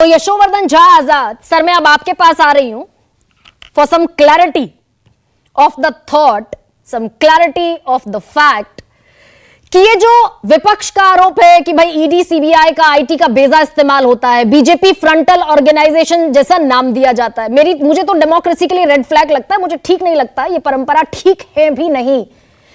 Yashovardhan Jha Azad sir, मैं अब आपके पास आ रही हूं for some clarity of the thought, some clarity of the fact कि ये जो विपक्ष का आरोप है कि भाई ईडी सीबीआई का आईटी का बेजा इस्तेमाल होता है, बीजेपी फ्रंटल ऑर्गेनाइजेशन जैसा नाम दिया जाता है, मुझे तो डेमोक्रेसी के लिए रेड फ्लैग लगता है, मुझे ठीक नहीं लगता, ये परंपरा ठीक है भी नहीं।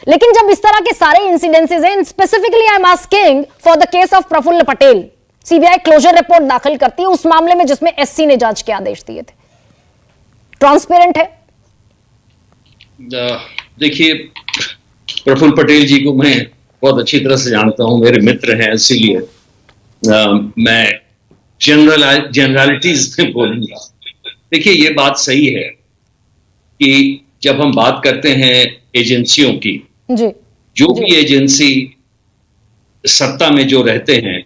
लेकिन जब इस तरह के सारे इंसिडेंसेस हैं, specifically I am asking for the case of Praful Patel, CBI closure report दाखिल करती है उस मामले में जिसमें एससी ने जांच के आदेश दिए थे, ट्रांसपेरेंट है। देखिए, प्रफुल्ल पटेल जी को मैं बहुत अच्छी तरह से जानता हूं, मेरे मित्र हैं, इसीलिए मैं जनरलिटीज में बोलूंगा। देखिए, ये बात सही है कि जब हम बात करते हैं एजेंसियों की, जो भी एजेंसी सत्ता में जो रहते हैं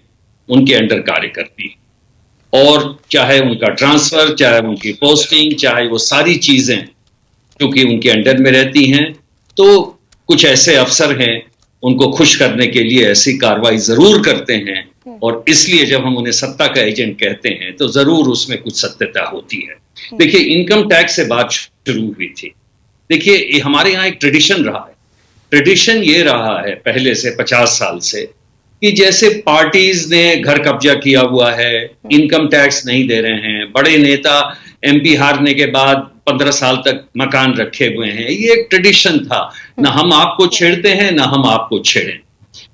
उनके अंडर कार्य करती है, और चाहे उनका ट्रांसफर, चाहे उनकी पोस्टिंग, चाहे वो सारी चीजें क्योंकि उनके अंडर में रहती हैं, तो कुछ ऐसे अफसर हैं उनको खुश करने के लिए ऐसी कार्रवाई जरूर करते हैं, और इसलिए जब हम उन्हें सत्ता का एजेंट कहते हैं तो जरूर उसमें कुछ सत्यता होती है। देखिए, इनकम टैक्स से बात शुरू हुई थी। देखिए, हमारे यहाँ एक ट्रेडिशन रहा है, ट्रेडिशन ये रहा है पहले से 50 साल से कि जैसे पार्टीज ने घर कब्जा किया हुआ है, इनकम टैक्स नहीं दे रहे हैं, बड़े नेता एमपी हारने के बाद 15 साल तक मकान रखे हुए हैं, ये एक ट्रेडिशन था, ना हम आपको छेड़ते हैं ना हम आपको छेड़ें।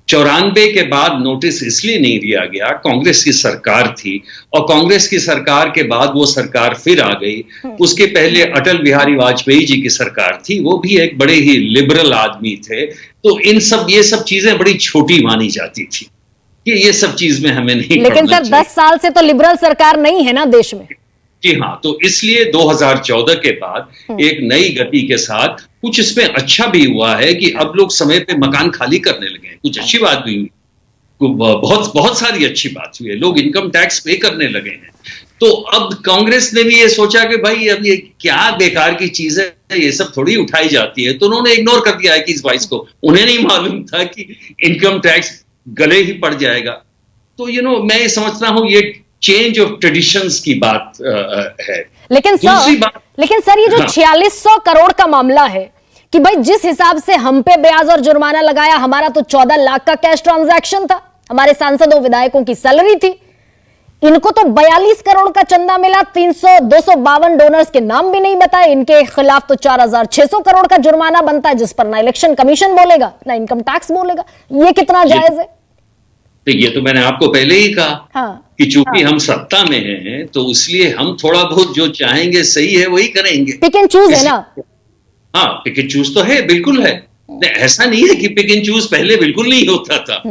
94 के बाद नोटिस इसलिए नहीं दिया गया, कांग्रेस की सरकार थी, और कांग्रेस की सरकार के बाद वो सरकार फिर आ गई। उसके पहले अटल बिहारी वाजपेयी जी की सरकार थी, वो भी एक बड़े ही लिबरल आदमी थे, तो ये सब चीजें बड़ी छोटी मानी जाती थी कि ये सब चीज में हमें नहीं, लेकिन सर 10 साल से तो लिबरल सरकार नहीं है ना देश में। जी हाँ, तो इसलिए 2014 के बाद एक नई गति के साथ कुछ इसमें अच्छा भी हुआ है कि अब लोग समय पे मकान खाली करने लगे हैं, कुछ अच्छी बात भी हुई, बहुत सारी अच्छी बात हुई है, लोग इनकम टैक्स पे करने लगे हैं। तो अब कांग्रेस ने भी ये सोचा कि भाई अब ये क्या बेकार की चीज है, ये सब थोड़ी उठाई जाती है, तो उन्होंने इग्नोर कर दिया 21-22 को। उन्हें नहीं मालूम था कि इनकम टैक्स गले ही पड़ जाएगा। तो मैं ये समझता हूं ये चेंज ऑफ ट्रेडिशंस की बात है। लेकिन सर ये जो 4600 करोड़ का मामला है कि भाई जिस हिसाब से हम पे ब्याज और जुर्माना लगाया, हमारा तो 14 लाख का कैश ट्रांजैक्शन था, हमारे सांसदों विधायकों की सैलरी थी, इनको तो 42 करोड़ का चंदा मिला, 252 डोनर्स के नाम भी नहीं बताए, इनके खिलाफ तो 4600 करोड़ का जुर्माना बनता है, जिस पर ना इलेक्शन कमीशन बोलेगा ना इनकम टैक्स बोलेगा। ये कितना जायज है? ये तो मैंने आपको पहले ही कहा कि चूंकि हम सत्ता में हैं तो इसलिए हम थोड़ा बहुत जो चाहेंगे सही है वही करेंगे। पिक एंड चूज है ना? हाँ, पिक एंड चूज तो है, बिल्कुल है। ऐसा नहीं है कि पिक एंड चूज पहले बिल्कुल नहीं होता था।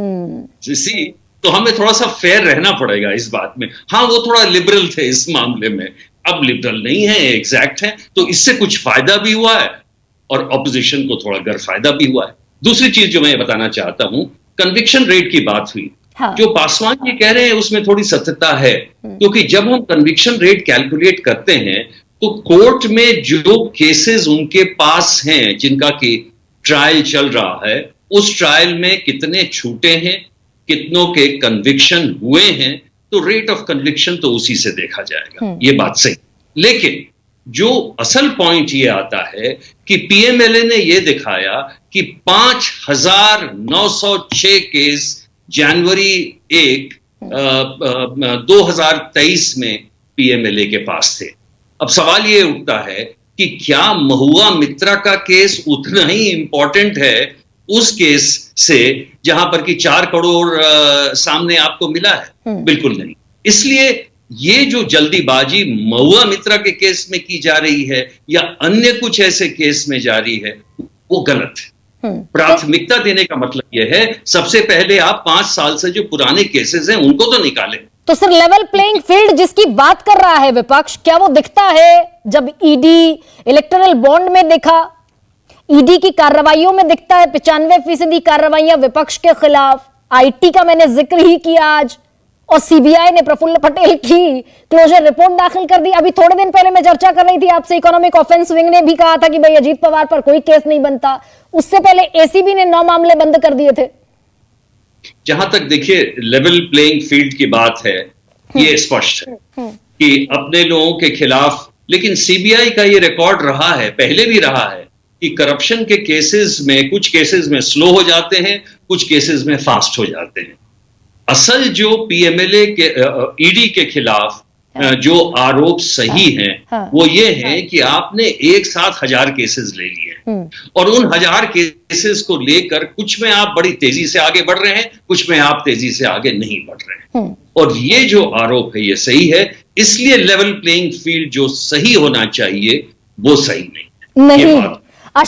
तो हमें थोड़ा सा फेयर रहना पड़ेगा इस बात में। हाँ, वो थोड़ा लिबरल थे इस मामले में, अब लिबरल नहीं है, एग्जैक्ट है, तो इससे कुछ फायदा भी हुआ है और ऑपोजिशन को थोड़ा गैरफायदा भी हुआ है। दूसरी चीज जो मैं बताना चाहता हूं, कन्विक्शन रेट की बात हुई। हाँ। जो पासवान जी कह रहे हैं उसमें थोड़ी सत्यता है, क्योंकि जब हम कन्विक्शन रेट कैलकुलेट करते हैं तो कोर्ट में जो केसेस उनके पास हैं, जिनका कि ट्रायल चल रहा है, उस ट्रायल में कितने छूटे हैं, कितनों के कन्विक्शन हुए हैं, तो रेट ऑफ कन्विक्शन तो उसी से देखा जाएगा। ये बात सही। लेकिन जो असल पॉइंट ये आता है कि पीएमएलए ने ये दिखाया कि 5906 केस जनवरी 1, 2023 में पीएमएलए के पास थे। अब सवाल ये उठता है कि क्या महुआ मित्रा का केस उतना ही इंपॉर्टेंट है उस केस से जहां पर कि 4 करोड़ सामने आपको मिला है? बिल्कुल नहीं। इसलिए ये जो जल्दीबाजी महुआ मित्रा के केस में की जा रही है या अन्य कुछ ऐसे केस में जा रही है, वो गलत है। प्राथमिकता देने का मतलब यह है, सबसे पहले आप 5 साल से जो पुराने केसेस हैं उनको तो निकालें। तो सर, लेवल प्लेइंग फील्ड जिसकी बात कर रहा है विपक्ष, क्या वो दिखता है जब ईडी इलेक्टोरल बॉन्ड में दिखा, ईडी की कार्रवाइयों में दिखता है 95% कार्रवाइयां विपक्ष के खिलाफ, आईटी का मैंने जिक्र ही किया आज, और सीबीआई ने प्रफुल्ल पटेल की क्लोजर रिपोर्ट दाखिल कर दी। अभी थोड़े दिन पहले मैं चर्चा कर रही थी आपसे, इकोनॉमिक ऑफेंस विंग ने भी कहा था कि भाई अजीत पवार पर कोई केस नहीं बनता। उससे पहले एसीबी ने 9 मामले बंद कर दिए थे। जहां तक देखिए लेवल प्लेइंग फील्ड की बात है, ये स्पष्ट है कि अपने लोगों के खिलाफ, लेकिन सीबीआई का ये रिकॉर्ड रहा है, पहले भी रहा है, कि करप्शन के केसेस में कुछ केसेस में स्लो हो जाते हैं, कुछ केसेस में फास्ट हो जाते हैं। असल जो पीएमएलए के ईडी के खिलाफ जो आरोप सही हैं वो ये है कि आपने एक साथ 1000 केसेस ले लिए और उन 1000 केसेस को लेकर कुछ में आप बड़ी तेजी से आगे बढ़ रहे हैं, कुछ में आप तेजी से आगे नहीं बढ़ रहे हैं। और ये जो आरोप है ये सही है, इसलिए लेवल प्लेइंग फील्ड जो सही होना चाहिए वो सही नहीं है। नहीं ये बात